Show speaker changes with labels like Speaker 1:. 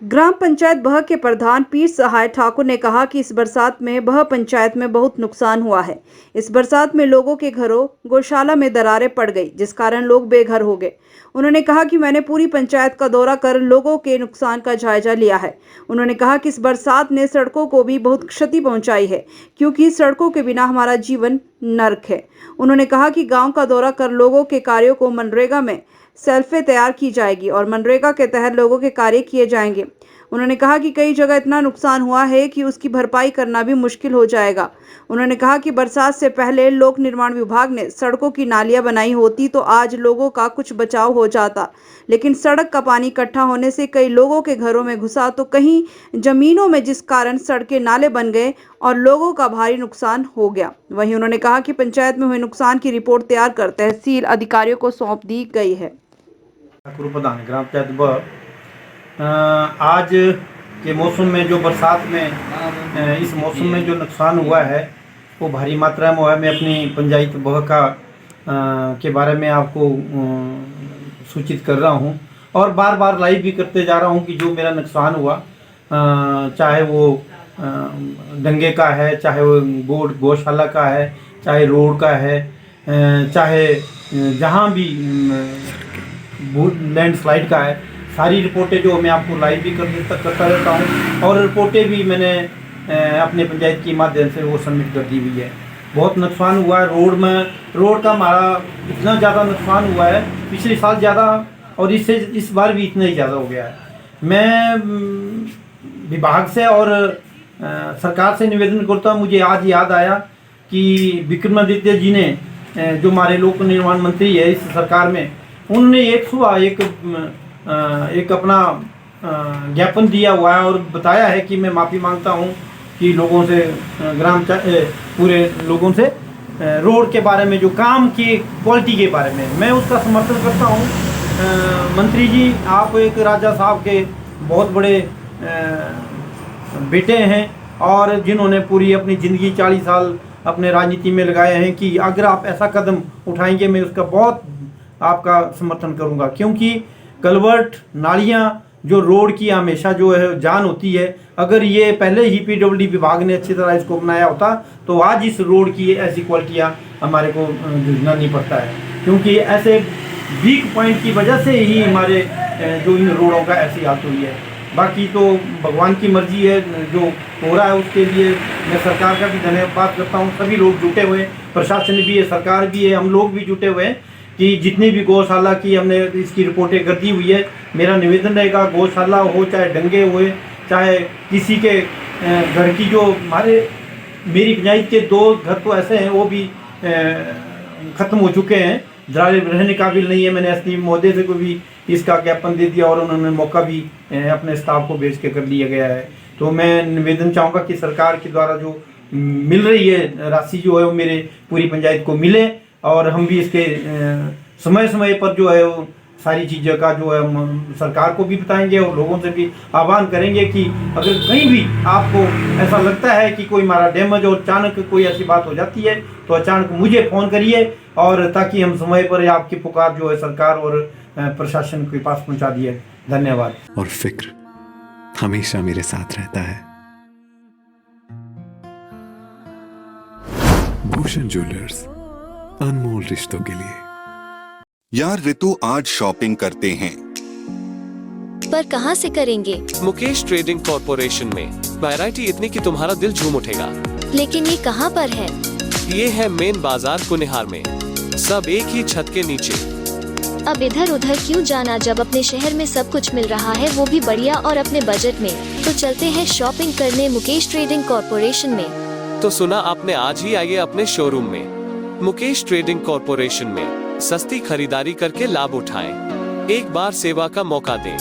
Speaker 1: ग्राम पंचायत बह के प्रधान पीर सहाय ठाकुर ने कहा कि इस बरसात में बह पंचायत में बहुत नुकसान हुआ है। इस बरसात में लोगों के घरों गौशाला में दरारें पड़ गई, जिस कारण लोग बेघर हो गए। उन्होंने कहा कि मैंने पूरी पंचायत का दौरा कर लोगों के नुकसान का जायजा लिया है। उन्होंने कहा कि इस बरसात ने सड़कों को भी बहुत क्षति पहुंचाई है, क्योंकि सड़कों के बिना हमारा जीवन नर्क है। उन्होंने कहा कि गाँव का दौरा कर लोगों के कार्यों को मनरेगा में सेल्फें तैयार की जाएगी और मनरेगा के तहत लोगों के कार्य किए जाएंगे। उन्होंने कहा कि कई जगह इतना नुकसान हुआ है कि उसकी भरपाई करना भी मुश्किल हो जाएगा। उन्होंने कहा कि बरसात से पहले लोक निर्माण विभाग ने सड़कों की नालियां बनाई होती तो आज लोगों का कुछ बचाव हो जाता, लेकिन सड़क का पानी इकट्ठा होने से कई लोगों के घरों में घुसा तो कहीं जमीनों में, जिस कारण सड़कें नाले बन गए और लोगों का भारी नुकसान हो गया। वहीं उन्होंने कहा कि पंचायत में हुए नुकसान की रिपोर्ट तैयार कर तहसील अधिकारियों को सौंप दी गई है।
Speaker 2: प्रधान ग्राम पंचायत आज के मौसम में जो बरसात में इस मौसम में जो नुकसान हुआ है वो भारी मात्रा में हुआ है। मैं अपनी पंचायत बह का के बारे में आपको सूचित कर रहा हूँ और बार बार लाइव भी करते जा रहा हूँ कि जो मेरा नुकसान हुआ, चाहे वो दंगे का है, चाहे वो गौशाला का है, चाहे रोड का है, चाहे जहाँ भी लैंडस्लाइड का है, सारी रिपोर्टें जो मैं आपको लाइव भी करता रहता हूँ और रिपोर्टें भी मैंने अपने पंचायत के माध्यम से वो सबमिट कर दी हुई है। बहुत नुकसान हुआ है रोड का हमारा इतना ज़्यादा नुकसान हुआ है, पिछले साल ज़्यादा और इस बार भी इतना ही ज़्यादा हो गया है। मैं विभाग से और सरकार से निवेदन करता हूँ। मुझे आज याद आया कि विक्रमादित्य जी ने जो हमारे लोक निर्माण मंत्री है इस सरकार में, उन्होंने एक अपना ज्ञापन दिया हुआ है और बताया है कि मैं माफ़ी मांगता हूं कि लोगों से पूरे लोगों से रोड के बारे में, जो काम की क्वालिटी के बारे में मैं उसका समर्थन करता हूं। मंत्री जी, आप एक राजा साहब के बहुत बड़े बेटे हैं और जिन्होंने पूरी अपनी ज़िंदगी 40 साल अपने राजनीति में लगाए हैं कि अगर आप ऐसा कदम उठाएंगे मैं उसका बहुत आपका समर्थन करूंगा, क्योंकि कलवर्ट नालियां जो रोड की हमेशा जो है जान होती है। अगर ये पहले ही पीडब्ल्यूडी विभाग ने अच्छी तरह इसको बनाया होता तो आज इस रोड की ऐसी क्वालिटियां हमारे को जूझना नहीं पड़ता है, क्योंकि ऐसे वीक पॉइंट की वजह से ही हमारे जो इन रोडों का ऐसी हालत हुई है। बाकी तो भगवान की मर्जी है, जो हो रहा है उसके लिए मैं सरकार का भी धन्यवाद करता हूँ। सभी लोग जुटे हुए, प्रशासन भी है, सरकार भी है, हम लोग भी जुटे हुए हैं कि जितनी भी गौशाला की हमने इसकी रिपोर्टें कर दी हुई है। मेरा निवेदन रहेगा, गौशाला हो चाहे दंगे हुए, चाहे किसी के घर की, जो मेरी पंचायत के 2 घर तो ऐसे हैं वो भी ख़त्म हो चुके हैं, रहने काबिल नहीं है। मैंने एसडी महोदय से को भी इसका ज्ञापन दे दिया और उन्होंने मौका भी अपने स्टाफ को भेज के कर लिया गया है। तो मैं निवेदन चाहूँगा कि सरकार के द्वारा जो मिल रही है राशि जो है वो मेरे पूरी पंचायत को मिले और हम भी इसके समय समय पर जो है वो सारी चीज़ों का जो है सरकार को भी बताएंगे और लोगों से भी आह्वान करेंगे कि अगर कहीं भी आपको ऐसा लगता है कि कोई हमारा डैमेज और अचानक कोई ऐसी बात हो जाती है तो अचानक मुझे फ़ोन करिए, और ताकि हम समय पर आपकी पुकार जो है सरकार और प्रशासन के पास पहुँचा दिए। धन्यवाद।
Speaker 3: और फिक्र हमेशा मेरे साथ रहता है। भूषण ज्वेलर्स, अनमोल रिश्तों के लिए।
Speaker 4: यार रितु, आज शॉपिंग करते हैं,
Speaker 5: पर कहाँ से करेंगे?
Speaker 6: मुकेश ट्रेडिंग कॉर्पोरेशन में वैरायटी इतनी कि तुम्हारा दिल झूम उठेगा।
Speaker 5: लेकिन ये कहाँ पर है?
Speaker 6: ये है मेन बाजार कुनिहार में, सब एक ही छत के नीचे।
Speaker 5: अब इधर उधर क्यों जाना जब अपने शहर में सब कुछ मिल रहा है, वो भी बढ़िया और अपने बजट में। तो चलते हैं शॉपिंग करने मुकेश ट्रेडिंग कॉर्पोरेशन में।
Speaker 6: तो सुना आपने, आज ही आइए अपने शोरूम में। मुकेश ट्रेडिंग कॉर्पोरेशन में सस्ती खरीदारी करके लाभ उठाएं। एक बार सेवा का मौका दें।